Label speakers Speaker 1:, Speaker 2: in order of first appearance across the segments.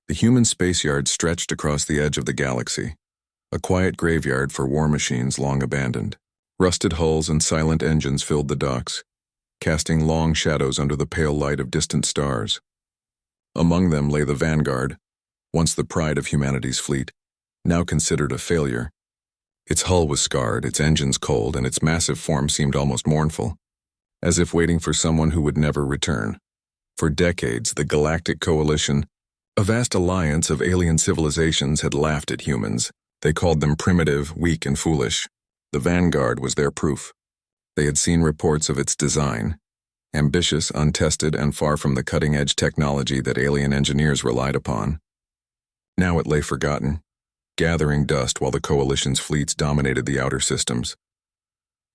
Speaker 1: The human space yard stretched across the edge of the galaxy, a quiet graveyard for war machines long abandoned. Rusted hulls and silent engines filled the docks, casting long shadows under the pale light of distant stars. Among them lay the Vanguard, once the pride of humanity's fleet, now considered a failure. Its hull was scarred, its engines cold, and its massive form seemed almost mournful, as if waiting for someone who would never return. For decades, the Galactic Coalition, a vast alliance of alien civilizations, had laughed at humans. They called them primitive, weak, and foolish. The Vanguard was their proof. They had seen reports of its design, ambitious, untested, and far from the cutting-edge technology that alien engineers relied upon. Now it lay forgotten, gathering dust while the Coalition's fleets dominated the outer systems.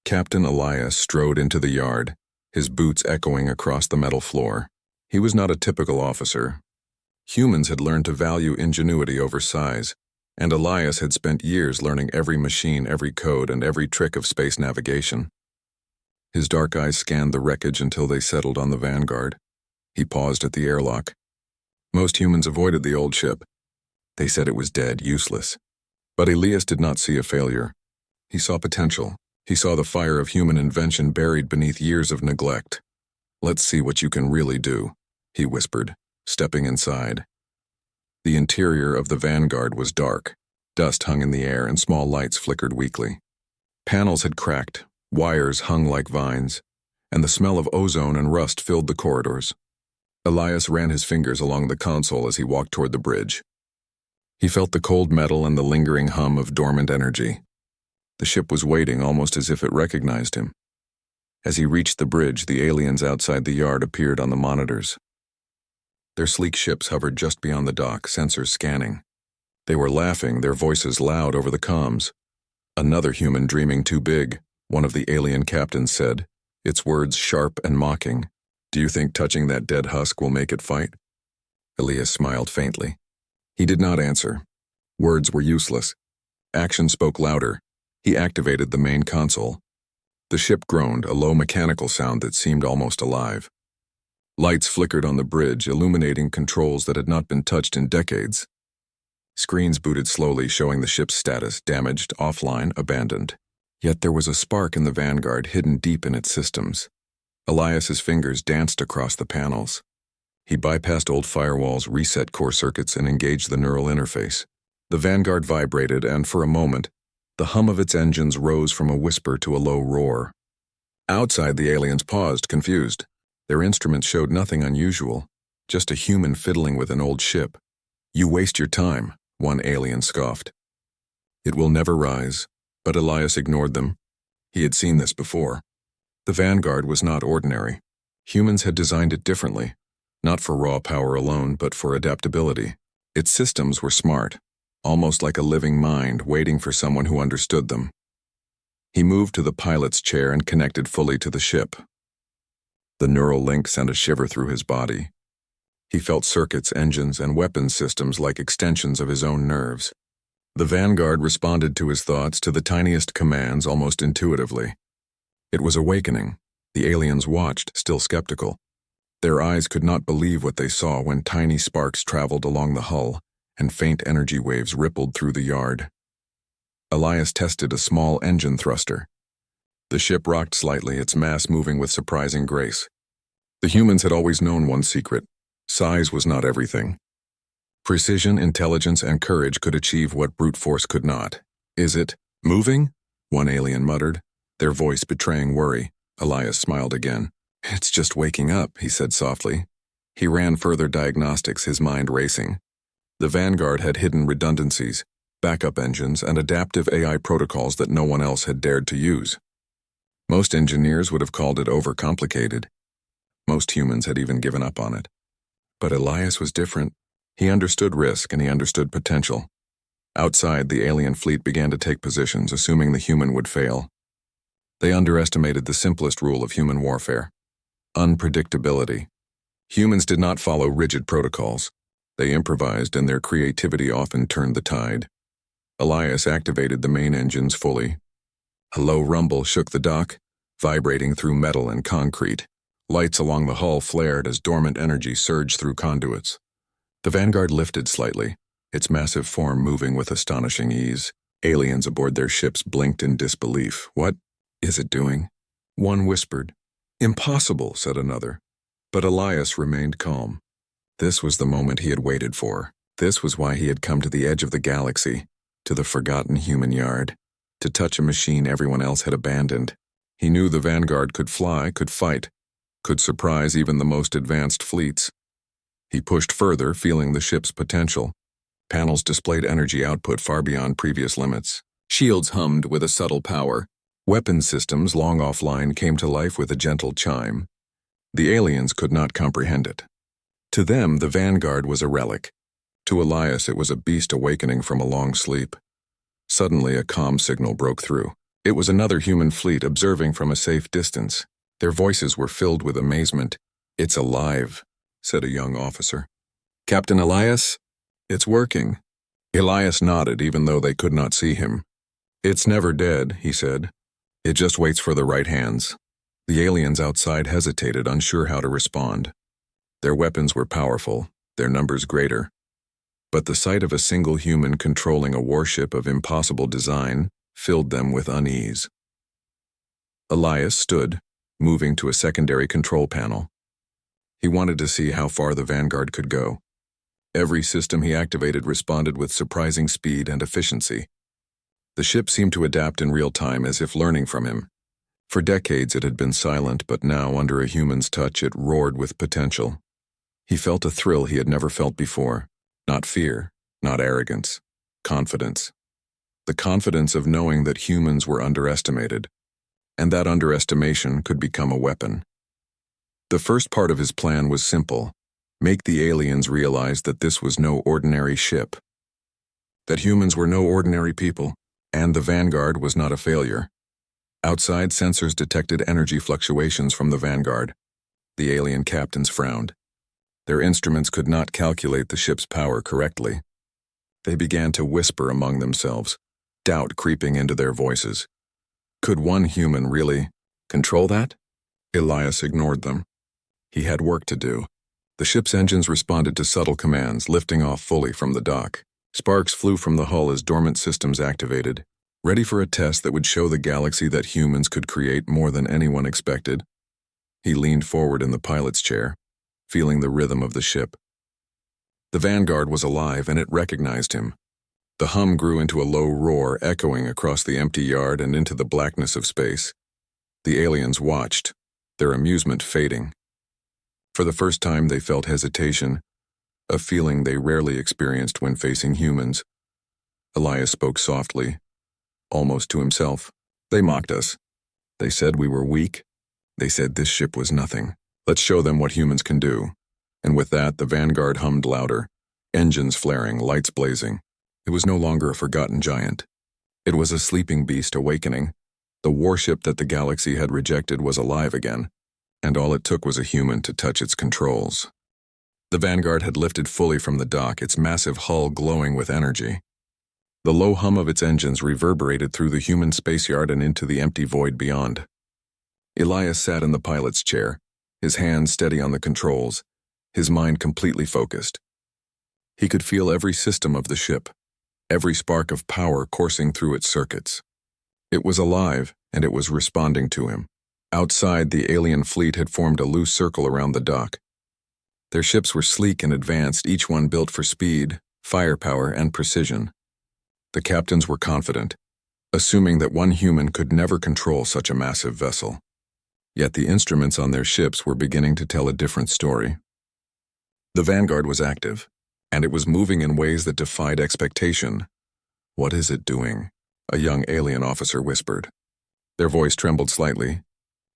Speaker 1: Captain Elias strode into the yard, his boots echoing across the metal floor. He was not a typical officer. Humans had learned to value ingenuity over size, and Elias had spent years learning every machine, every code, and every trick of space navigation. His dark eyes scanned the wreckage until they settled on the Vanguard. He paused at the airlock. Most humans avoided the old ship. They said it was dead, useless. But Elias did not see a failure. He saw potential. He saw the fire of human invention buried beneath years of neglect. "Let's see what you can really do," he whispered, stepping inside. The interior of the Vanguard was dark. Dust hung in the air and small lights flickered weakly. Panels had cracked, wires hung like vines, and the smell of ozone and rust filled the corridors. Elias ran his fingers along the console as he walked toward the bridge. He felt the cold metal and the lingering hum of dormant energy. The ship was waiting, almost as if it recognized him. As he reached the bridge, the aliens outside the yard appeared on the monitors. Their sleek ships hovered just beyond the dock, sensors scanning. They were laughing, their voices loud over the comms. "Another human dreaming too big," one of the alien captains said, its words sharp and mocking. "Do you think touching that dead husk will make it fight?" Elias smiled faintly. He did not answer. Words were useless. Action spoke louder. He activated the main console. The ship groaned, a low mechanical sound that seemed almost alive. Lights flickered on the bridge, illuminating controls that had not been touched in decades. Screens booted slowly, showing the ship's status: damaged, offline, abandoned. Yet there was a spark in the Vanguard hidden deep in its systems. Elias's fingers danced across the panels. He bypassed old firewalls, reset core circuits, and engaged the neural interface. The Vanguard vibrated, and for a moment, the hum of its engines rose from a whisper to a low roar. Outside, the aliens paused, confused. Their instruments showed nothing unusual, just a human fiddling with an old ship. "You waste your time," one alien scoffed. "It will never rise," but Elias ignored them. He had seen this before. The Vanguard was not ordinary. Humans had designed it differently, not for raw power alone, but for adaptability. Its systems were smart, almost like a living mind waiting for someone who understood them. He moved to the pilot's chair and connected fully to the ship. The neural link sent a shiver through his body. He felt circuits, engines, and weapons systems like extensions of his own nerves. The Vanguard responded to his thoughts, to the tiniest commands, almost intuitively. It was awakening. The aliens watched, still skeptical. Their eyes could not believe what they saw when tiny sparks traveled along the hull and faint energy waves rippled through the yard. Elias tested a small engine thruster. The ship rocked slightly, its mass moving with surprising grace. The humans had always known one secret: size was not everything. Precision, intelligence, and courage could achieve what brute force could not. "Is it moving?" one alien muttered, their voice betraying worry. Elias smiled again. "It's just waking up," he said softly. He ran further diagnostics, his mind racing. The Vanguard had hidden redundancies, backup engines, and adaptive AI protocols that no one else had dared to use. Most engineers would have called it overcomplicated. Most humans had even given up on it. But Elias was different. He understood risk and he understood potential. Outside, the alien fleet began to take positions, assuming the human would fail. They underestimated the simplest rule of human warfare: unpredictability. Humans did not follow rigid protocols. They improvised, and their creativity often turned the tide. Elias activated the main engines fully. A low rumble shook the dock, vibrating through metal and concrete. Lights along the hull flared as dormant energy surged through conduits. The Vanguard lifted slightly, its massive form moving with astonishing ease. Aliens aboard their ships blinked in disbelief. "What is it doing?" one whispered. "Impossible," said another. But Elias remained calm. This was the moment he had waited for. This was why he had come to the edge of the galaxy, to the forgotten human yard, to touch a machine everyone else had abandoned. He knew the Vanguard could fly, could fight, could surprise even the most advanced fleets. He pushed further, feeling the ship's potential. Panels displayed energy output far beyond previous limits. Shields hummed with a subtle power. Weapon systems, long offline, came to life with a gentle chime. The aliens could not comprehend it. To them, the Vanguard was a relic. To Elias, it was a beast awakening from a long sleep. Suddenly, a comm signal broke through. It was another human fleet observing from a safe distance. Their voices were filled with amazement. "It's alive," said a young officer. "Captain Elias? It's working." Elias nodded, even though they could not see him. "It's never dead," he said. "It just waits for the right hands." The aliens outside hesitated, unsure how to respond. Their weapons were powerful, their numbers greater. But the sight of a single human controlling a warship of impossible design filled them with unease. Elias stood, moving to a secondary control panel. He wanted to see how far the Vanguard could go. Every system he activated responded with surprising speed and efficiency. The ship seemed to adapt in real time, as if learning from him. For decades it had been silent, but now, under a human's touch, it roared with potential. He felt a thrill he had never felt before. Not fear, not arrogance, confidence. The confidence of knowing that humans were underestimated, and that underestimation could become a weapon. The first part of his plan was simple: make the aliens realize that this was no ordinary ship, that humans were no ordinary people, and the Vanguard was not a failure. Outside, sensors detected energy fluctuations from the Vanguard. The alien captains frowned. Their instruments could not calculate the ship's power correctly. They began to whisper among themselves, doubt creeping into their voices. Could one human really control that? Elias ignored them. He had work to do. The ship's engines responded to subtle commands, lifting off fully from the dock. Sparks flew from the hull as dormant systems activated, ready for a test that would show the galaxy that humans could create more than anyone expected. He leaned forward in the pilot's chair, feeling the rhythm of the ship. The Vanguard was alive, and it recognized him. The hum grew into a low roar, echoing across the empty yard and into the blackness of space. The aliens watched, their amusement fading. For the first time they felt hesitation, a feeling they rarely experienced when facing humans. Elias spoke softly, almost to himself. "They mocked us. They said we were weak. They said this ship was nothing. Let's show them what humans can do." And with that, the Vanguard hummed louder, engines flaring, lights blazing. It was no longer a forgotten giant. It was a sleeping beast awakening. The warship that the galaxy had rejected was alive again, and all it took was a human to touch its controls. The Vanguard had lifted fully from the dock, its massive hull glowing with energy. The low hum of its engines reverberated through the human spaceyard and into the empty void beyond. Elias sat in the pilot's chair, his hands steady on the controls, his mind completely focused. He could feel every system of the ship, every spark of power coursing through its circuits. It was alive, and it was responding to him. Outside, the alien fleet had formed a loose circle around the dock. Their ships were sleek and advanced, each one built for speed, firepower, and precision. The captains were confident, assuming that one human could never control such a massive vessel. Yet the instruments on their ships were beginning to tell a different story. The Vanguard was active, and it was moving in ways that defied expectation. "What is it doing?" a young alien officer whispered. Their voice trembled slightly.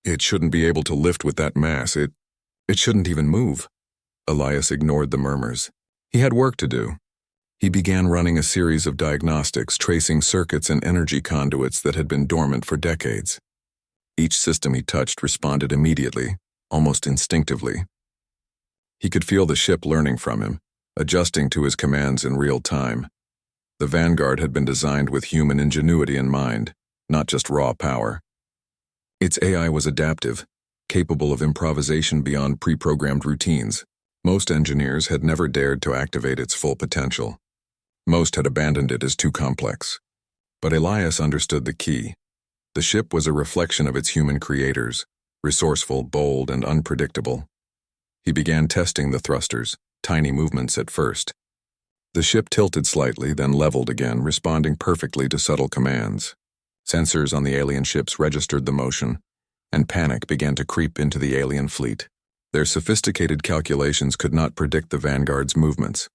Speaker 1: "It shouldn't be able to lift with that mass. It shouldn't even move." Elias ignored the murmurs. He had work to do. He began running a series of diagnostics, tracing circuits and energy conduits that had been dormant for decades. Each system he touched responded immediately, almost instinctively. He could feel the ship learning from him, adjusting to his commands in real time. The Vanguard had been designed with human ingenuity in mind, not just raw power. Its AI was adaptive, capable of improvisation beyond pre-programmed routines. Most engineers had never dared to activate its full potential. Most had abandoned it as too complex. But Elias understood the key. The ship was a reflection of its human creators, resourceful, bold, and unpredictable. He began testing the thrusters, tiny movements at first. The ship tilted slightly, then leveled again, responding perfectly to subtle commands. Sensors on the alien ships registered the motion, and panic began to creep into the alien fleet. Their sophisticated calculations could not predict the Vanguard's movements.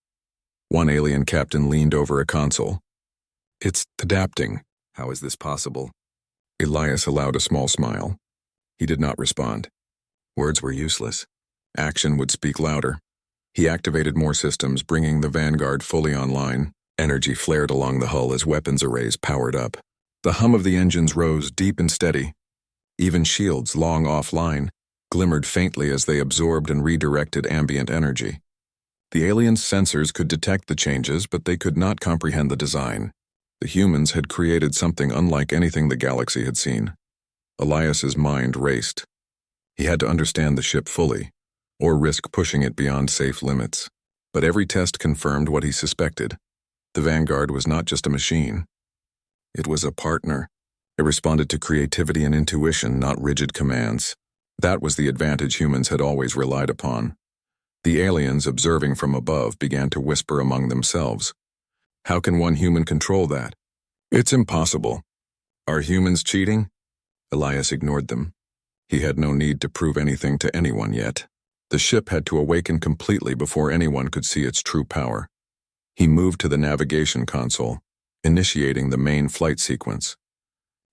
Speaker 1: One alien captain leaned over a console. "It's adapting. How is this possible?" Elias allowed a small smile. He did not respond. Words were useless. Action would speak louder. He activated more systems, bringing the Vanguard fully online. Energy flared along the hull as weapons arrays powered up. The hum of the engines rose deep and steady. Even shields, long offline, glimmered faintly as they absorbed and redirected ambient energy. The aliens' sensors could detect the changes, but they could not comprehend the design. The humans had created something unlike anything the galaxy had seen. Elias's mind raced. He had to understand the ship fully, or risk pushing it beyond safe limits. But every test confirmed what he suspected. The Vanguard was not just a machine. It was a partner. It responded to creativity and intuition, not rigid commands. That was the advantage humans had always relied upon. The aliens, observing from above, began to whisper among themselves. How can one human control that? It's impossible. Are humans cheating? Elias ignored them. He had no need to prove anything to anyone yet. The ship had to awaken completely before anyone could see its true power. He moved to the navigation console, initiating the main flight sequence.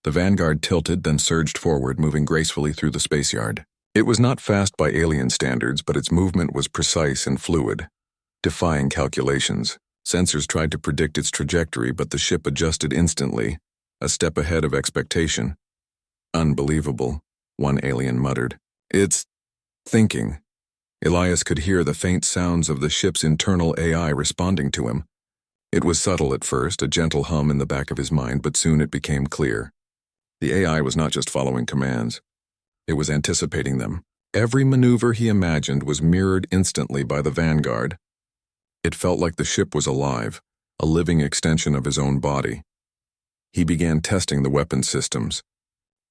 Speaker 1: The Vanguard tilted, then surged forward, moving gracefully through the spaceyard. It was not fast by alien standards, but its movement was precise and fluid, defying calculations. Sensors tried to predict its trajectory, but the ship adjusted instantly, a step ahead of expectation. Unbelievable, one alien muttered. It's thinking. Elias could hear the faint sounds of the ship's internal AI responding to him. It was subtle at first, a gentle hum in the back of his mind, but soon it became clear. The AI was not just following commands. It was anticipating them. Every maneuver he imagined was mirrored instantly by the Vanguard. It felt like the ship was alive, a living extension of his own body. He began testing the weapon systems.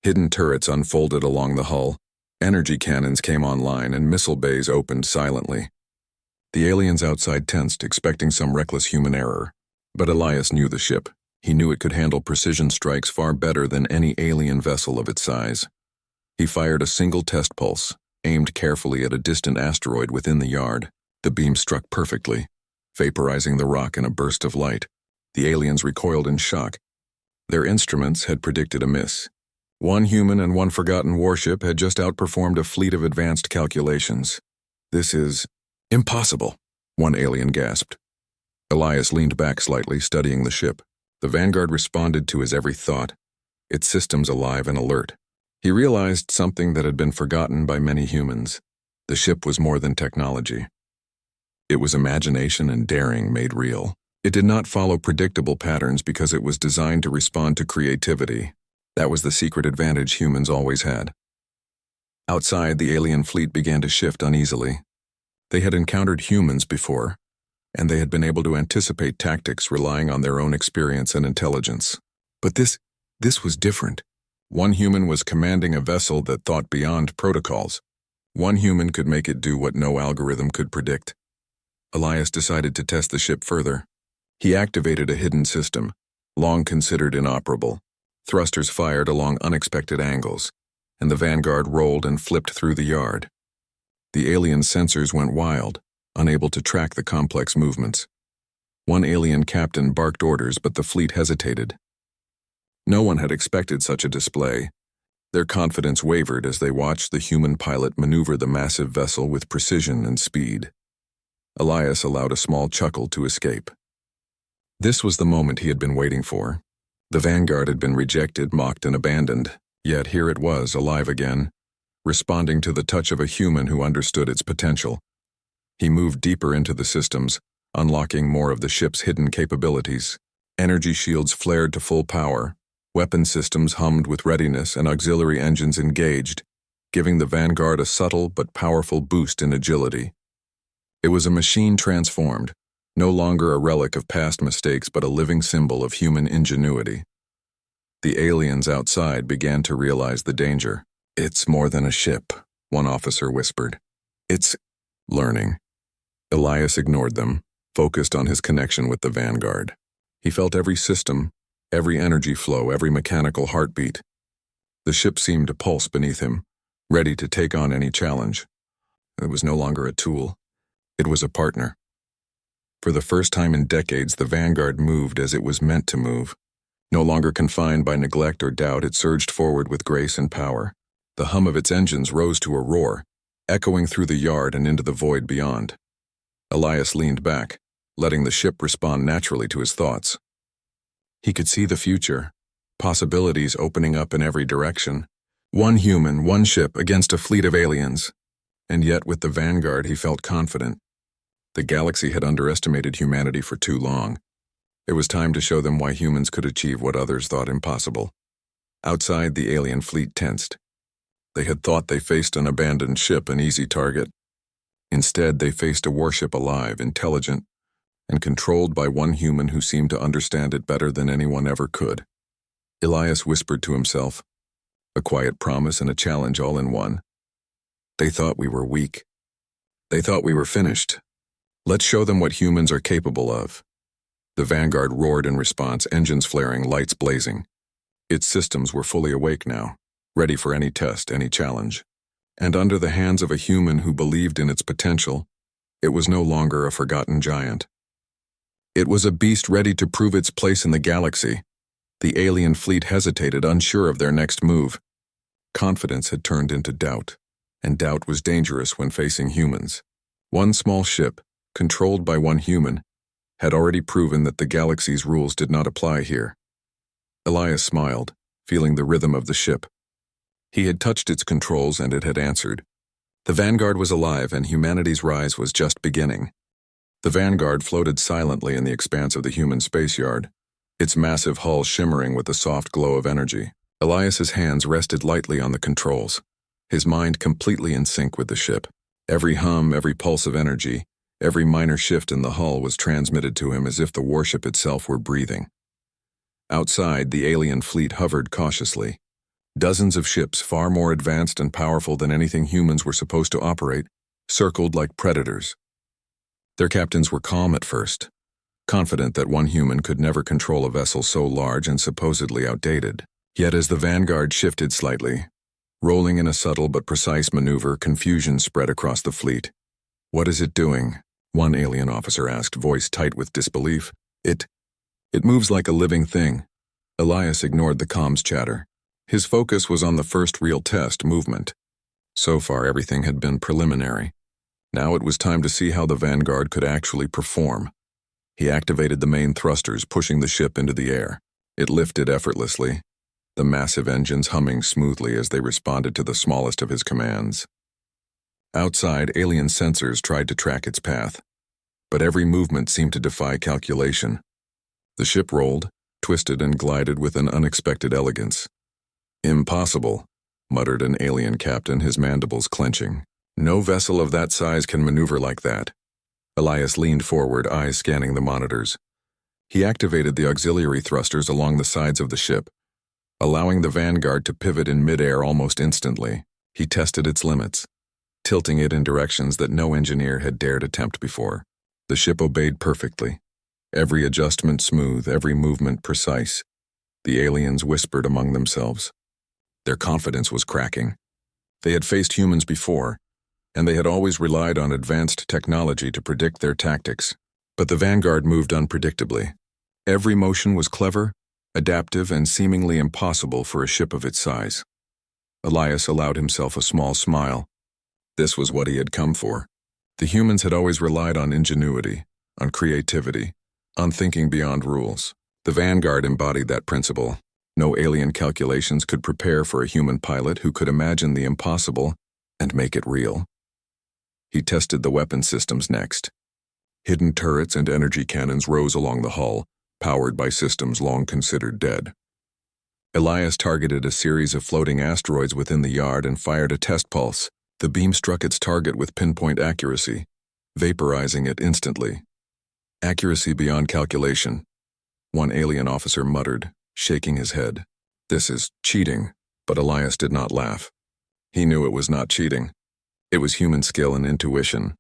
Speaker 1: Hidden turrets unfolded along the hull. Energy cannons came online and missile bays opened silently. The aliens outside tensed, expecting some reckless human error. But Elias knew the ship. He knew it could handle precision strikes far better than any alien vessel of its size. He fired a single test pulse, aimed carefully at a distant asteroid within the yard. The beam struck perfectly, vaporizing the rock in a burst of light. The aliens recoiled in shock. Their instruments had predicted a miss. One human and one forgotten warship had just outperformed a fleet of advanced calculations. "This is impossible," one alien gasped. Elias leaned back slightly, studying the ship. The Vanguard responded to his every thought, its systems alive and alert. He realized something that had been forgotten by many humans. The ship was more than technology. It was imagination and daring made real. It did not follow predictable patterns because it was designed to respond to creativity. That was the secret advantage humans always had. Outside, the alien fleet began to shift uneasily. They had encountered humans before, and they had been able to anticipate tactics relying on their own experience and intelligence. But this was different. One human was commanding a vessel that thought beyond protocols. One human could make it do what no algorithm could predict. Elias decided to test the ship further. He activated a hidden system, long considered inoperable. Thrusters fired along unexpected angles, and the Vanguard rolled and flipped through the yard. The alien sensors went wild, unable to track the complex movements. One alien captain barked orders, but the fleet hesitated. No one had expected such a display. Their confidence wavered as they watched the human pilot maneuver the massive vessel with precision and speed. Elias allowed a small chuckle to escape. This was the moment he had been waiting for. The Vanguard had been rejected, mocked, and abandoned, yet here it was, alive again, responding to the touch of a human who understood its potential. He moved deeper into the systems, unlocking more of the ship's hidden capabilities. Energy shields flared to full power. Weapon systems hummed with readiness and auxiliary engines engaged, giving the Vanguard a subtle but powerful boost in agility. It was a machine transformed, no longer a relic of past mistakes but a living symbol of human ingenuity. The aliens outside began to realize the danger. "It's more than a ship," one officer whispered. "It's learning." Elias ignored them, focused on his connection with the Vanguard. He felt every system, every energy flow, every mechanical heartbeat. The ship seemed to pulse beneath him, ready to take on any challenge. It was no longer a tool. It was a partner. For the first time in decades, the Vanguard moved as it was meant to move. No longer confined by neglect or doubt, it surged forward with grace and power. The hum of its engines rose to a roar, echoing through the yard and into the void beyond. Elias leaned back, letting the ship respond naturally to his thoughts. He could see the future, possibilities opening up in every direction. One human, one ship against a fleet of aliens. And yet with the Vanguard he felt confident. The galaxy had underestimated humanity for too long. It was time to show them why humans could achieve what others thought impossible. Outside, the alien fleet tensed. They had thought they faced an abandoned ship, an easy target. Instead, they faced a warship alive, intelligent, and controlled by one human who seemed to understand it better than anyone ever could. Elias whispered to himself, a quiet promise and a challenge all in one. They thought we were weak. They thought we were finished. Let's show them what humans are capable of. The Vanguard roared in response, engines flaring, lights blazing. Its systems were fully awake now, ready for any test, any challenge. And under the hands of a human who believed in its potential, it was no longer a forgotten giant. It was a beast ready to prove its place in the galaxy. The alien fleet hesitated, unsure of their next move. Confidence had turned into doubt, and doubt was dangerous when facing humans. One small ship, controlled by one human, had already proven that the galaxy's rules did not apply here. Elias smiled, feeling the rhythm of the ship. He had touched its controls and it had answered. The Vanguard was alive and humanity's rise was just beginning. The Vanguard floated silently in the expanse of the human space yard, its massive hull shimmering with the soft glow of energy. Elias's hands rested lightly on the controls, his mind completely in sync with the ship. Every hum, every pulse of energy, every minor shift in the hull was transmitted to him as if the warship itself were breathing. Outside, the alien fleet hovered cautiously. Dozens of ships, far more advanced and powerful than anything humans were supposed to operate, circled like predators. Their captains were calm at first, confident that one human could never control a vessel so large and supposedly outdated. Yet as the Vanguard shifted slightly, rolling in a subtle but precise maneuver, confusion spread across the fleet. "What is it doing?" one alien officer asked, voice tight with disbelief. It moves like a living thing." Elias ignored the comms chatter. His focus was on the first real test, movement. So far, everything had been preliminary. Now it was time to see how the Vanguard could actually perform. He activated the main thrusters, pushing the ship into the air. It lifted effortlessly, the massive engines humming smoothly as they responded to the smallest of his commands. Outside, alien sensors tried to track its path, but every movement seemed to defy calculation. The ship rolled, twisted, and glided with an unexpected elegance. "Impossible," muttered an alien captain, his mandibles clenching. "No vessel of that size can maneuver like that." Elias leaned forward, eyes scanning the monitors. He activated the auxiliary thrusters along the sides of the ship, allowing the Vanguard to pivot in midair almost instantly. He tested its limits, tilting it in directions that no engineer had dared attempt before. The ship obeyed perfectly, every adjustment smooth, every movement precise. The aliens whispered among themselves. Their confidence was cracking. They had faced humans before, and they had always relied on advanced technology to predict their tactics. But the Vanguard moved unpredictably. Every motion was clever, adaptive, and seemingly impossible for a ship of its size. Elias allowed himself a small smile. This was what he had come for. The humans had always relied on ingenuity, on creativity, on thinking beyond rules. The Vanguard embodied that principle. No alien calculations could prepare for a human pilot who could imagine the impossible and make it real. He tested the weapon systems next. Hidden turrets and energy cannons rose along the hull, powered by systems long considered dead. Elias targeted a series of floating asteroids within the yard and fired a test pulse. The beam struck its target with pinpoint accuracy. vaporizing it instantly. Accuracy beyond calculation, one alien officer muttered, shaking his head. This is cheating, but Elias did not laugh. He knew it was not cheating. It was human skill and intuition,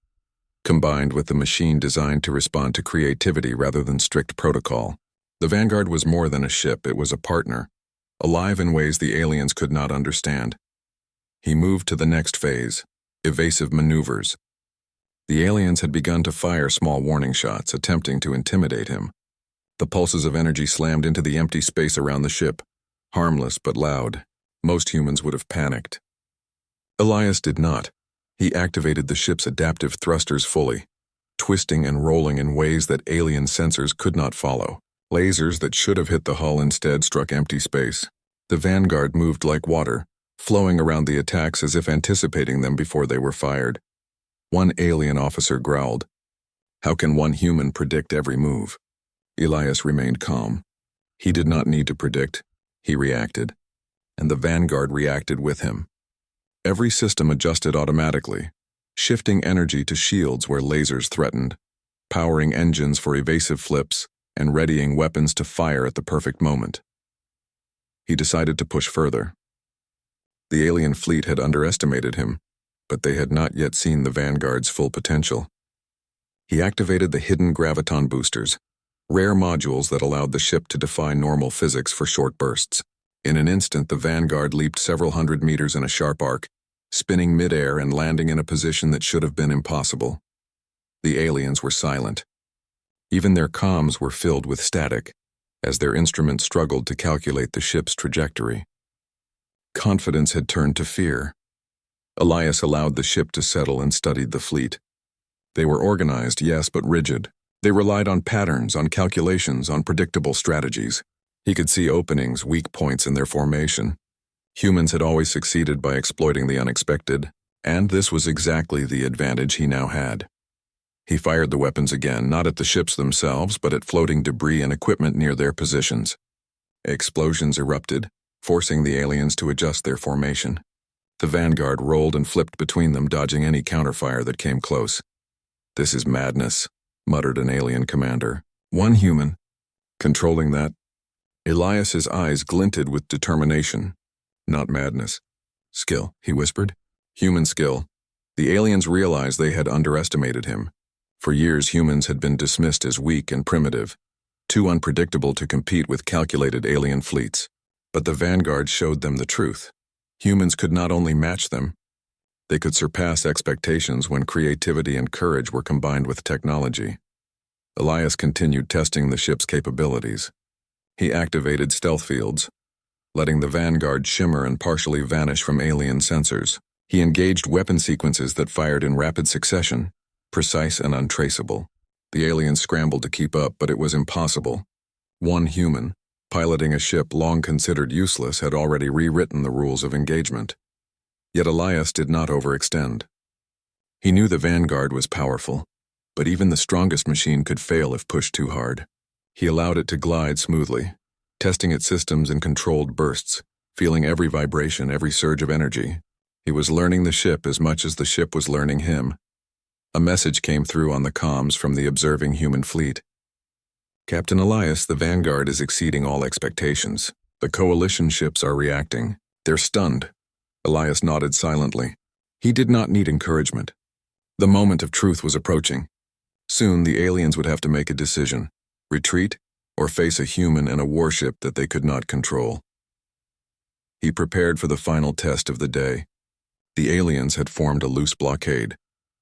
Speaker 1: combined with the machine designed to respond to creativity rather than strict protocol. The Vanguard was more than a ship, it was a partner, alive in ways the aliens could not understand. He moved to the next phase, evasive maneuvers. The aliens had begun to fire small warning shots, attempting to intimidate him. The pulses of energy slammed into the empty space around the ship, harmless but loud. Most humans would have panicked. Elias did not. He activated the ship's adaptive thrusters fully, twisting and rolling in ways that alien sensors could not follow. Lasers that should have hit the hull instead struck empty space. The Vanguard moved like water, flowing around the attacks as if anticipating them before they were fired. One alien officer growled, "How can one human predict every move?" Elias remained calm. He did not need to predict. He reacted, and the Vanguard reacted with him. Every system adjusted automatically, shifting energy to shields where lasers threatened, powering engines for evasive flips, and readying weapons to fire at the perfect moment. He decided to push further. The alien fleet had underestimated him, but they had not yet seen the Vanguard's full potential. He activated the hidden graviton boosters, rare modules that allowed the ship to defy normal physics for short bursts. In an instant, the Vanguard leaped several hundred meters in a sharp arc, spinning mid-air and landing in a position that should have been impossible. The aliens were silent. Even their comms were filled with static, as their instruments struggled to calculate the ship's trajectory. Confidence had turned to fear. Elias allowed the ship to settle and studied the fleet. They were organized, yes, but rigid. They relied on patterns, on calculations, on predictable strategies. He could see openings, weak points in their formation. Humans had always succeeded by exploiting the unexpected, and this was exactly the advantage he now had. He fired the weapons again, not at the ships themselves, but at floating debris and equipment near their positions. Explosions erupted, forcing the aliens to adjust their formation. The Vanguard rolled and flipped between them, dodging any counterfire that came close. "This is madness," muttered an alien commander. "One human. Controlling that." Elias's eyes glinted with determination. "Not madness. Skill," he whispered. "Human skill." The aliens realized they had underestimated him. For years, humans had been dismissed as weak and primitive, too unpredictable to compete with calculated alien fleets. But the Vanguard showed them the truth. Humans could not only match them, they could surpass expectations when creativity and courage were combined with technology. Elias continued testing the ship's capabilities. He activated stealth fields, letting the Vanguard shimmer and partially vanish from alien sensors. He engaged weapon sequences that fired in rapid succession, precise and untraceable. The aliens scrambled to keep up, but it was impossible. One human, piloting a ship long considered useless, had already rewritten the rules of engagement. Yet Elias did not overextend. He knew the Vanguard was powerful, but even the strongest machine could fail if pushed too hard. He allowed it to glide smoothly, testing its systems in controlled bursts, feeling every vibration, every surge of energy. He was learning the ship as much as the ship was learning him. A message came through on the comms from the observing human fleet. "Captain Elias, the Vanguard is exceeding all expectations. The coalition ships are reacting. They're stunned." Elias nodded silently. He did not need encouragement. The moment of truth was approaching. Soon the aliens would have to make a decision: retreat or face a human and a warship that they could not control. He prepared for the final test of the day. The aliens had formed a loose blockade,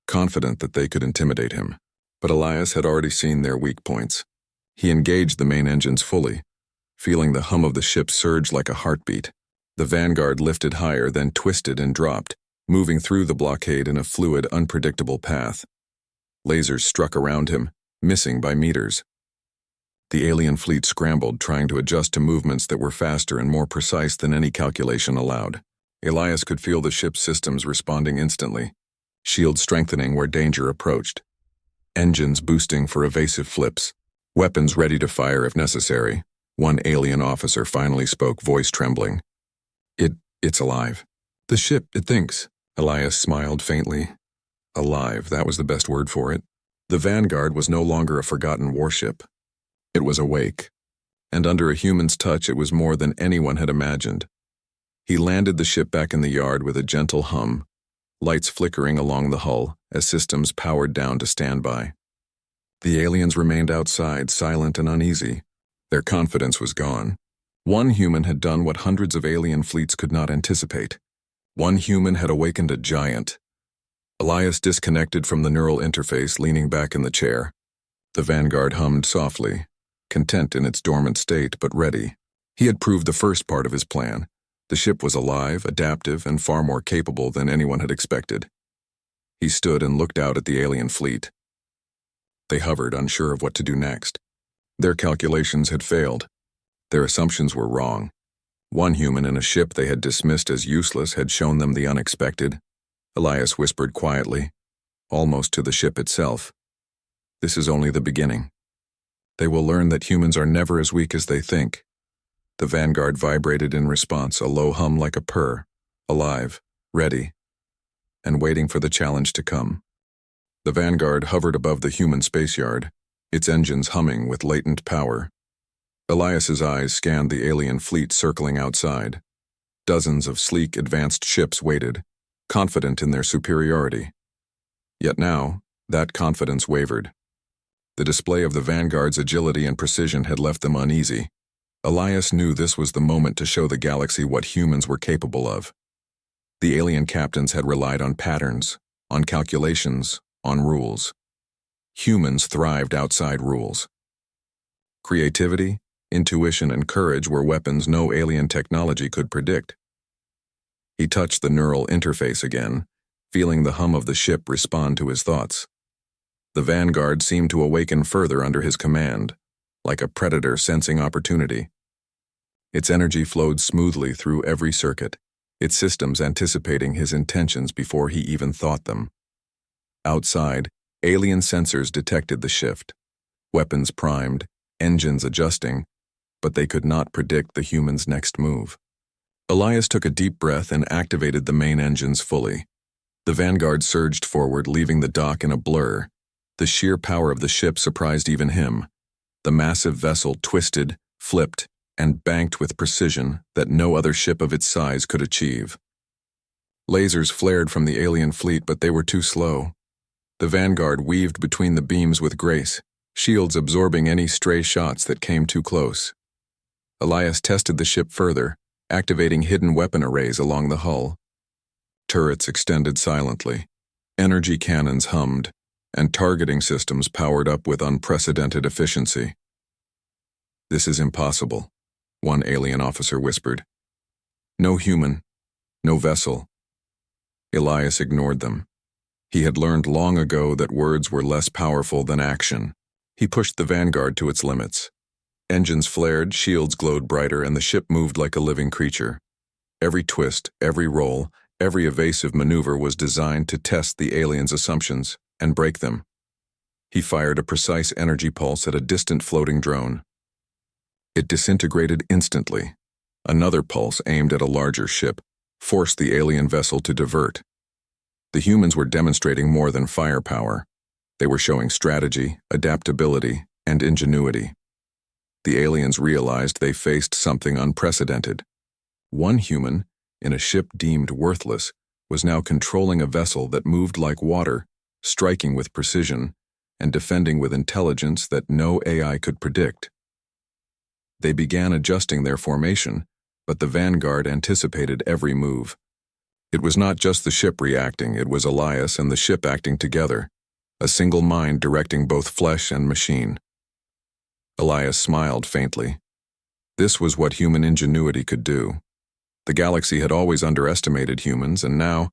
Speaker 1: confident that they could intimidate him. But Elias had already seen their weak points. He engaged the main engines fully, feeling the hum of the ship surge like a heartbeat. The Vanguard lifted higher, then twisted and dropped, moving through the blockade in a fluid, unpredictable path. Lasers struck around him, missing by meters. The alien fleet scrambled, trying to adjust to movements that were faster and more precise than any calculation allowed. Elias could feel the ship's systems responding instantly, shields strengthening where danger approached, engines boosting for evasive flips, weapons ready to fire if necessary. One alien officer finally spoke, voice trembling. It's alive. The ship, it thinks." Elias smiled faintly. Alive, that was the best word for it. The Vanguard was no longer a forgotten warship. It was awake, and under a human's touch it was more than anyone had imagined. He landed the ship back in the yard with a gentle hum, lights flickering along the hull as systems powered down to standby. The aliens remained outside, silent and uneasy. Their confidence was gone. One human had done what hundreds of alien fleets could not anticipate. One human had awakened a giant. Elias disconnected from the neural interface, leaning back in the chair. The Vanguard hummed softly, content in its dormant state, but ready. He had proved the first part of his plan. The ship was alive, adaptive, and far more capable than anyone had expected. He stood and looked out at the alien fleet. They hovered, unsure of what to do next. Their calculations had failed. Their assumptions were wrong. One human in a ship they had dismissed as useless had shown them the unexpected. Elias whispered quietly, almost to the ship itself. This is only the beginning. They will learn that humans are never as weak as they think. The Vanguard vibrated in response, a low hum like a purr, alive, ready, and waiting for the challenge to come. The Vanguard hovered above the human spaceyard, its engines humming with latent power. Elias's eyes scanned the alien fleet circling outside. Dozens of sleek, advanced ships waited, confident in their superiority. Yet now, that confidence wavered. The display of the Vanguard's agility and precision had left them uneasy. Elias knew this was the moment to show the galaxy what humans were capable of. The alien captains had relied on patterns, on calculations, on rules. Humans thrived outside rules. Creativity, intuition, and courage were weapons no alien technology could predict. He touched the neural interface again, feeling the hum of the ship respond to his thoughts. The Vanguard seemed to awaken further under his command, like a predator sensing opportunity. Its energy flowed smoothly through every circuit, its systems anticipating his intentions before he even thought them. Outside, alien sensors detected the shift. Weapons primed, engines adjusting, but they could not predict the human's next move. Elias took a deep breath and activated the main engines fully. The Vanguard surged forward, leaving the dock in a blur. The sheer power of the ship surprised even him. The massive vessel twisted, flipped, and banked with precision that no other ship of its size could achieve. Lasers flared from the alien fleet, but they were too slow. The Vanguard weaved between the beams with grace, shields absorbing any stray shots that came too close. Elias tested the ship further, activating hidden weapon arrays along the hull. Turrets extended silently, energy cannons hummed, and targeting systems powered up with unprecedented efficiency. "This is impossible," one alien officer whispered. "No human, no vessel." Elias ignored them. He had learned long ago that words were less powerful than action. He pushed the Vanguard to its limits. Engines flared, shields glowed brighter, and the ship moved like a living creature. Every twist, every roll, every evasive maneuver was designed to test the aliens' assumptions and break them. He fired a precise energy pulse at a distant floating drone. It disintegrated instantly. Another pulse aimed at a larger ship forced the alien vessel to divert. The humans were demonstrating more than firepower. They were showing strategy, adaptability, and ingenuity. The aliens realized they faced something unprecedented. One human, in a ship deemed worthless, was now controlling a vessel that moved like water, striking with precision, and defending with intelligence that no AI could predict. They began adjusting their formation, but the Vanguard anticipated every move. It was not just the ship reacting, it was Elias and the ship acting together, a single mind directing both flesh and machine. Elias smiled faintly. This was what human ingenuity could do. The galaxy had always underestimated humans, and now,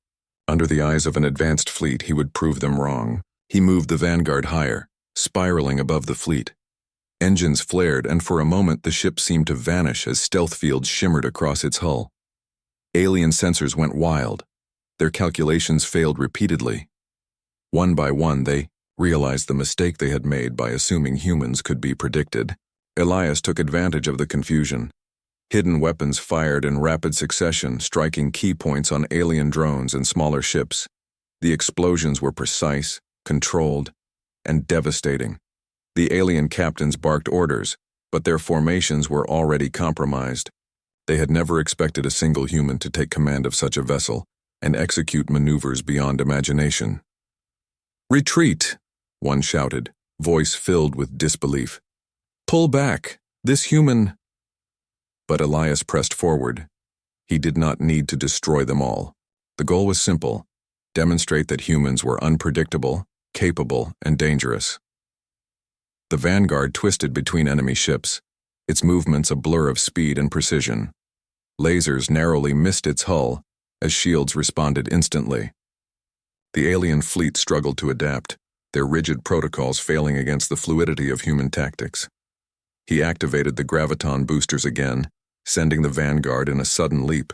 Speaker 1: under the eyes of an advanced fleet, he would prove them wrong. He moved the Vanguard higher, spiraling above the fleet. Engines flared, and for a moment the ship seemed to vanish as stealth fields shimmered across its hull. Alien sensors went wild. Their calculations failed repeatedly. One by one, they realized the mistake they had made by assuming humans could be predicted. Elias took advantage of the confusion. Hidden weapons fired in rapid succession, striking key points on alien drones and smaller ships. The explosions were precise, controlled, and devastating. The alien captains barked orders, but their formations were already compromised. They had never expected a single human to take command of such a vessel and execute maneuvers beyond imagination. "Retreat!" one shouted, voice filled with disbelief. "Pull back! This human—" But Elias pressed forward. He did not need to destroy them all. The goal was simple: demonstrate that humans were unpredictable, capable, and dangerous. The Vanguard twisted between enemy ships, its movements a blur of speed and precision. Lasers narrowly missed its hull, as shields responded instantly. The alien fleet struggled to adapt, their rigid protocols failing against the fluidity of human tactics. He activated the graviton boosters again, sending the Vanguard in a sudden leap.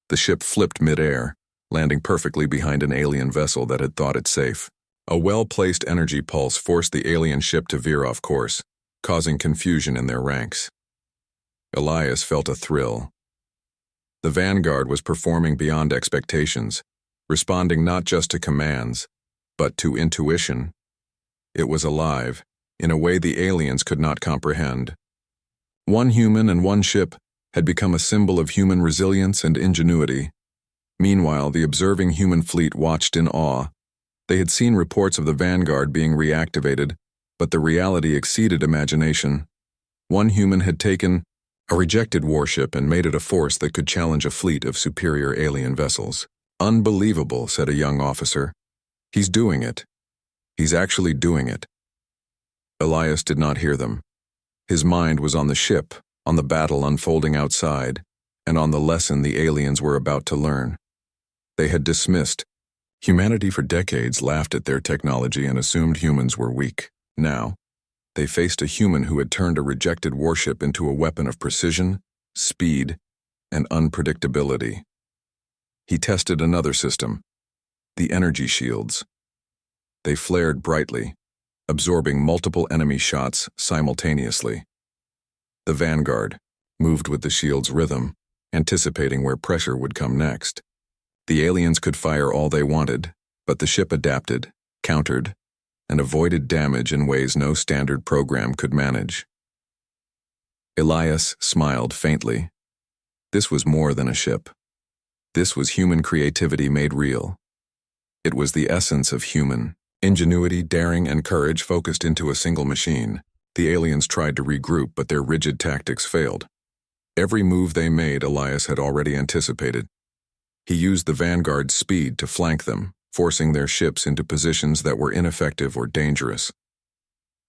Speaker 1: The ship flipped mid-air, landing perfectly behind an alien vessel that had thought it safe. A well-placed energy pulse forced the alien ship to veer off course, causing confusion in their ranks. Elias felt a thrill. The Vanguard was performing beyond expectations, responding not just to commands, but to intuition. It was alive, in a way the aliens could not comprehend. One human and one ship had become a symbol of human resilience and ingenuity. Meanwhile, the observing human fleet watched in awe. They had seen reports of the Vanguard being reactivated, but the reality exceeded imagination. One human had taken a rejected warship and made it a force that could challenge a fleet of superior alien vessels. "Unbelievable," said a young officer. "He's doing it. He's actually doing it." Elias did not hear them. His mind was on the ship, on the battle unfolding outside, and on the lesson the aliens were about to learn. They had dismissed humanity for decades, laughed at their technology, and assumed humans were weak. Now, they faced a human who had turned a rejected warship into a weapon of precision, speed, and unpredictability. He tested another system, the energy shields. They flared brightly, absorbing multiple enemy shots simultaneously. The Vanguard moved with the shield's rhythm, anticipating where pressure would come next. The aliens could fire all they wanted, but the ship adapted, countered, and avoided damage in ways no standard program could manage. Elias smiled faintly. This was more than a ship. This was human creativity made real. It was the essence of human ingenuity, daring, and courage focused into a single machine. The aliens tried to regroup, but their rigid tactics failed. Every move they made, Elias had already anticipated. He used the Vanguard's speed to flank them, forcing their ships into positions that were ineffective or dangerous.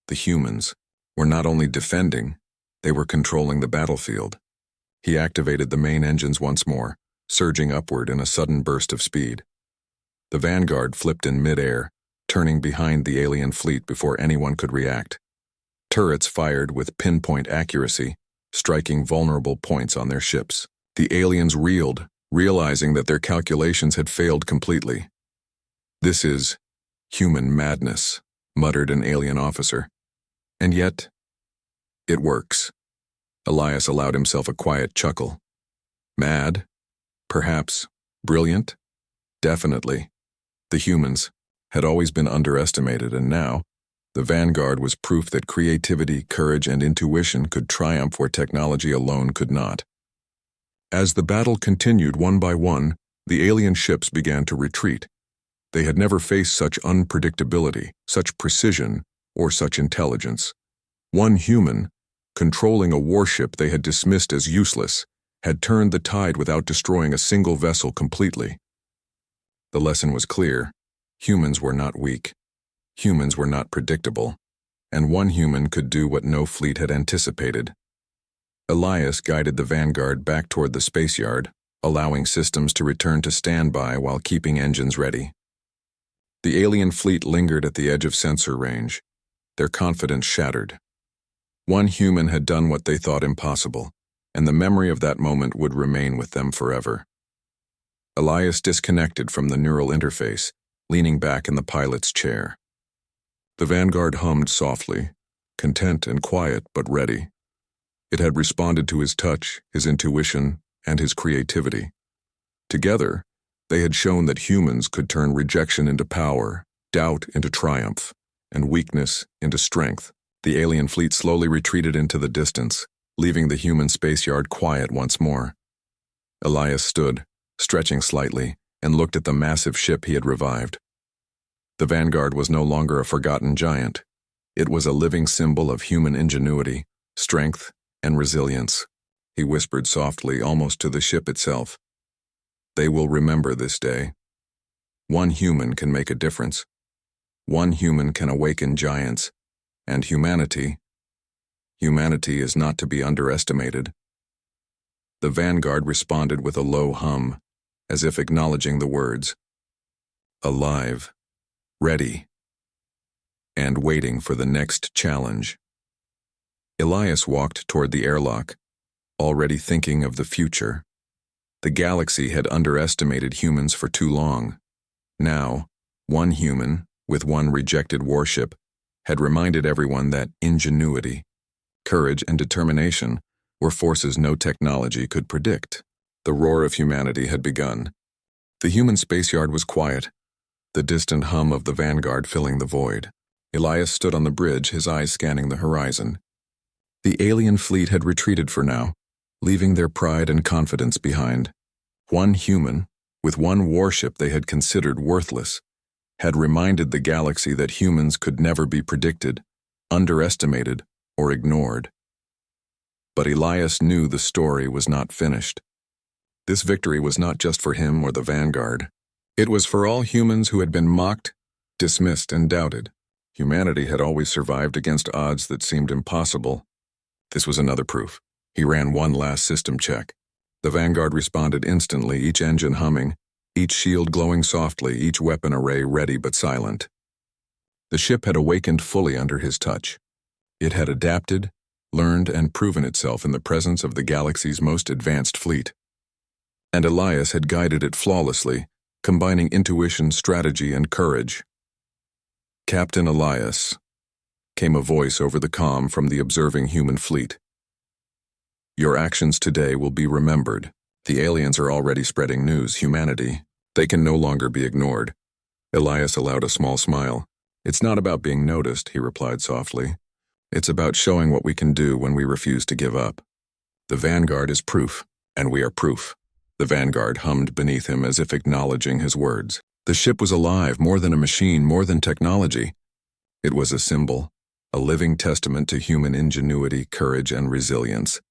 Speaker 1: The humans were not only defending, they were controlling the battlefield. He activated the main engines once more, surging upward in a sudden burst of speed. The Vanguard flipped in mid-air, turning behind the alien fleet before anyone could react. Turrets fired with pinpoint accuracy, striking vulnerable points on their ships. The aliens reeled, realizing that their calculations had failed completely. "This is human madness," muttered an alien officer. "And yet, it works." Elias allowed himself a quiet chuckle. Mad? Perhaps. Brilliant? Definitely. The humans had always been underestimated, and now, the Vanguard was proof that creativity, courage, and intuition could triumph where technology alone could not. As the battle continued one by one, the alien ships began to retreat. They had never faced such unpredictability, such precision, or such intelligence. One human, controlling a warship they had dismissed as useless, had turned the tide without destroying a single vessel completely. The lesson was clear. Humans were not weak. Humans were not predictable. And one human could do what no fleet had anticipated. Elias guided the Vanguard back toward the space yard, allowing systems to return to standby while keeping engines ready. The alien fleet lingered at the edge of sensor range, their confidence shattered. One human had done what they thought impossible, and the memory of that moment would remain with them forever. Elias disconnected from the neural interface, leaning back in the pilot's chair. The Vanguard hummed softly, content and quiet but ready. It had responded to his touch, his intuition, and his creativity. Together, They had shown that humans could turn rejection into power, doubt into triumph, and weakness into strength. The alien fleet slowly retreated into the distance, leaving the human space yard quiet once more. Elias stood, stretching slightly, and looked at the massive ship he had revived. The Vanguard was no longer a forgotten giant. It was a living symbol of human ingenuity, strength, and resilience. He whispered softly, almost to the ship itself. They will remember this day. One human can make a difference. One human can awaken giants. And humanity is not to be underestimated. The Vanguard responded with a low hum, as if acknowledging the words. Alive, ready, and waiting for the next challenge. Elias walked toward the airlock, already thinking of the future. The galaxy had underestimated humans for too long. Now, one human, with one rejected warship, had reminded everyone that ingenuity, courage, and determination were forces no technology could predict. The roar of humanity had begun. The human space yard was quiet, the distant hum of the Vanguard filling the void. Elias stood on the bridge, his eyes scanning the horizon. The alien fleet had retreated for now, leaving their pride and confidence behind. One human, with one warship they had considered worthless, had reminded the galaxy that humans could never be predicted, underestimated, or ignored. But Elias knew the story was not finished. This victory was not just for him or the Vanguard. It was for all humans who had been mocked, dismissed, and doubted. Humanity had always survived against odds that seemed impossible. This was another proof. He ran one last system check. The Vanguard responded instantly, each engine humming, each shield glowing softly, each weapon array ready but silent. The ship had awakened fully under his touch. It had adapted, learned, and proven itself in the presence of the galaxy's most advanced fleet. And Elias had guided it flawlessly, combining intuition, strategy, and courage. Captain Elias, came a voice over the comm from the observing human fleet. Your actions today will be remembered. The aliens are already spreading news, humanity. They can no longer be ignored. Elias allowed a small smile. It's not about being noticed, he replied softly. It's about showing what we can do when we refuse to give up. The Vanguard is proof, and we are proof. The Vanguard hummed beneath him as if acknowledging his words. The ship was alive, more than a machine, more than technology. It was a symbol, a living testament to human ingenuity, courage, and resilience.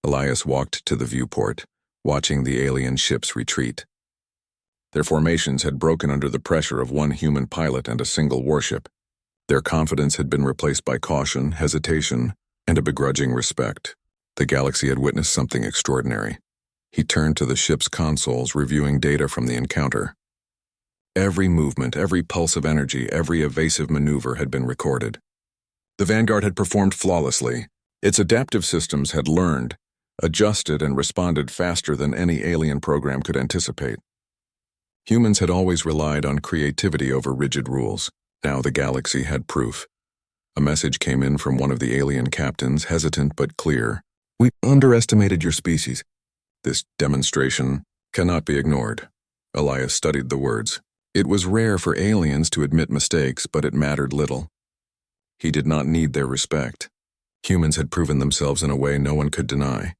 Speaker 1: Elias walked to the viewport, watching the alien ships retreat. Their formations had broken under the pressure of one human pilot and a single warship. Their confidence had been replaced by caution, hesitation, and a begrudging respect. The galaxy had witnessed something extraordinary. He turned to the ship's consoles, reviewing data from the encounter. Every movement, every pulse of energy, every evasive maneuver had been recorded. The Vanguard had performed flawlessly. Its adaptive systems had learned, adjusted, and responded faster than any alien program could anticipate. Humans had always relied on creativity over rigid rules. Now the galaxy had proof. A message came in from one of the alien captains, hesitant but clear. We underestimated your species. This demonstration cannot be ignored. Elias studied the words. It was rare for aliens to admit mistakes, but it mattered little. He did not need their respect. Humans had proven themselves in a way no one could deny.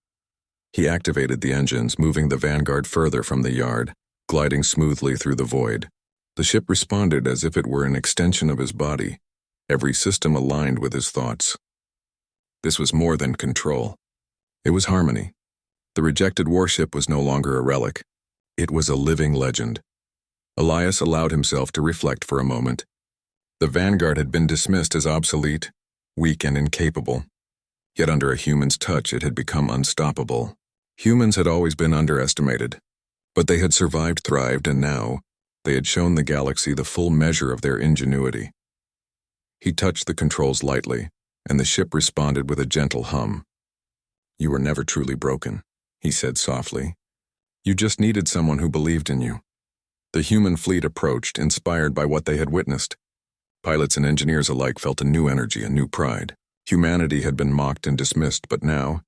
Speaker 1: He activated the engines, moving the Vanguard further from the yard, gliding smoothly through the void. The ship responded as if it were an extension of his body, every system aligned with his thoughts. This was more than control. It was harmony. The rejected warship was no longer a relic. It was a living legend. Elias allowed himself to reflect for a moment. The Vanguard had been dismissed as obsolete, weak, and incapable. Yet under a human's touch, it had become unstoppable. Humans had always been underestimated, but they had survived, thrived, and now they had shown the galaxy the full measure of their ingenuity. He touched the controls lightly, and the ship responded with a gentle hum. You were never truly broken, he said softly. You just needed someone who believed in you. The human fleet approached, inspired by what they had witnessed. Pilots and engineers alike felt a new energy, a new pride. Humanity had been mocked and dismissed, but now,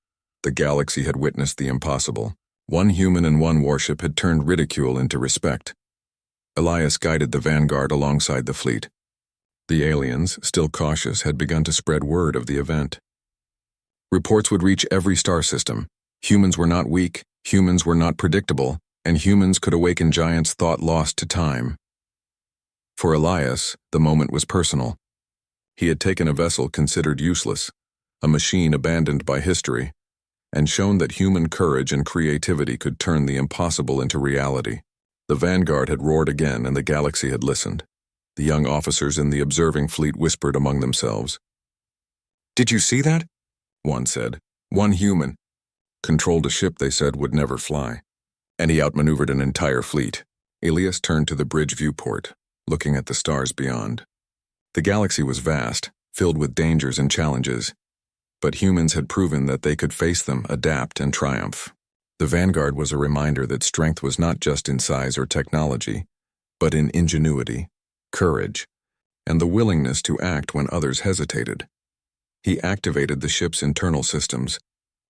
Speaker 1: the galaxy had witnessed the impossible. One human and one warship had turned ridicule into respect. Elias guided the vanguard alongside the fleet. The aliens, still cautious, had begun to spread word of the event. Reports would reach every star system. Humans were not weak, humans were not predictable, and humans could awaken giants thought lost to time. For Elias, the moment was personal. He had taken a vessel considered useless, a machine abandoned by history, and shown that human courage and creativity could turn the impossible into reality. The vanguard had roared again, and the galaxy had listened. The young officers in the observing fleet whispered among themselves. "Did you see that?" one said. "One human. Controlled a ship they said would never fly." And he outmaneuvered an entire fleet. Elias turned to the bridge viewport, looking at the stars beyond. The galaxy was vast, filled with dangers and challenges, but humans had proven that they could face them, adapt, and triumph. The vanguard was a reminder that strength was not just in size or technology, but in ingenuity, courage, and the willingness to act when others hesitated. He activated the ship's internal systems,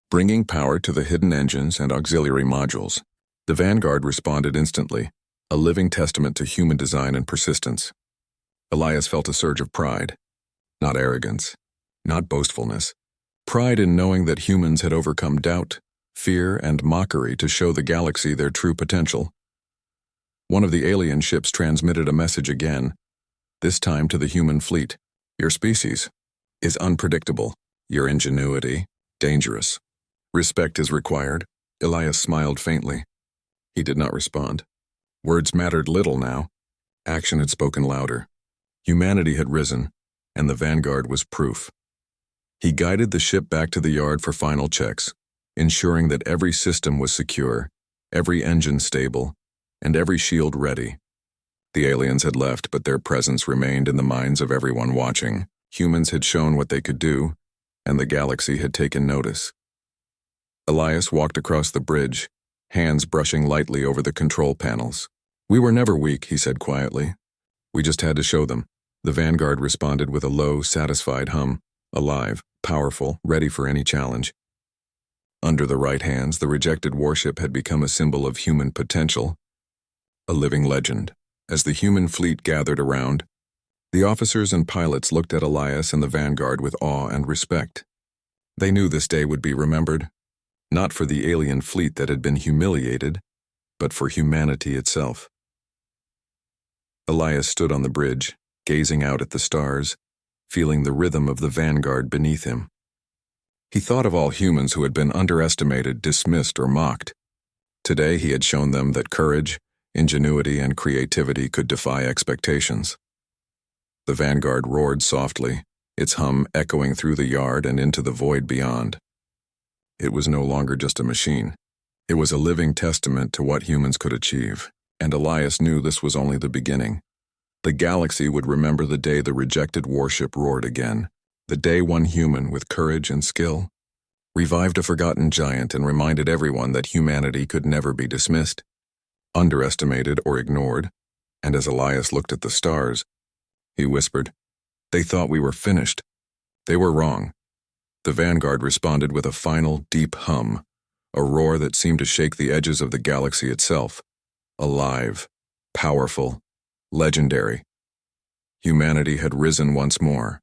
Speaker 1: bringing power to the hidden engines and auxiliary modules. The vanguard responded instantly, a living testament to human design and persistence. Elias felt a surge of pride, not arrogance, not boastfulness. Pride in knowing that humans had overcome doubt, fear, and mockery to show the galaxy their true potential. One of the alien ships transmitted a message again, this time to the human fleet. "Your species is unpredictable. Your ingenuity, dangerous. Respect is required." Elias smiled faintly. He did not respond. Words mattered little now. Action had spoken louder. Humanity had risen, and the vanguard was proof. He guided the ship back to the yard for final checks, ensuring that every system was secure, every engine stable, and every shield ready. The aliens had left, but their presence remained in the minds of everyone watching. Humans had shown what they could do, and the galaxy had taken notice. Elias walked across the bridge, hands brushing lightly over the control panels. "We were never weak," he said quietly. "We just had to show them." The vanguard responded with a low, satisfied hum, alive, powerful, ready for any challenge. Under the right hands, the rejected warship had become a symbol of human potential, a living legend. As the human fleet gathered around, the officers and pilots looked at Elias and the vanguard with awe and respect. They knew this day would be remembered, not for the alien fleet that had been humiliated, but for humanity itself. Elias stood on the bridge, gazing out at the stars, feeling the rhythm of the vanguard beneath him. He thought of all humans who had been underestimated, dismissed, or mocked. Today he had shown them that courage, ingenuity, and creativity could defy expectations. The vanguard roared softly, its hum echoing through the yard and into the void beyond. It was no longer just a machine. It was a living testament to what humans could achieve, and Elias knew this was only the beginning. The galaxy would remember the day the rejected warship roared again, the day one human with courage and skill revived a forgotten giant and reminded everyone that humanity could never be dismissed, underestimated, or ignored. And as Elias looked at the stars, he whispered, "They thought we were finished. They were wrong." The vanguard responded with a final, deep hum, a roar that seemed to shake the edges of the galaxy itself. Alive, powerful, legendary. Humanity had risen once more,